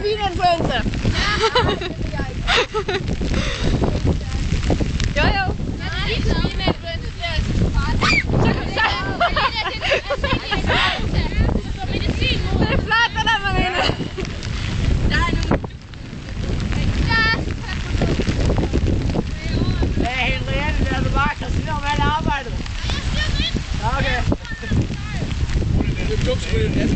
svineinfluenza. Jo, jo. Det er flot, det der, Marina. Det er helt reelt, det er du bare kan sige om alt arbejdet. Okay. Det er dumt, så det er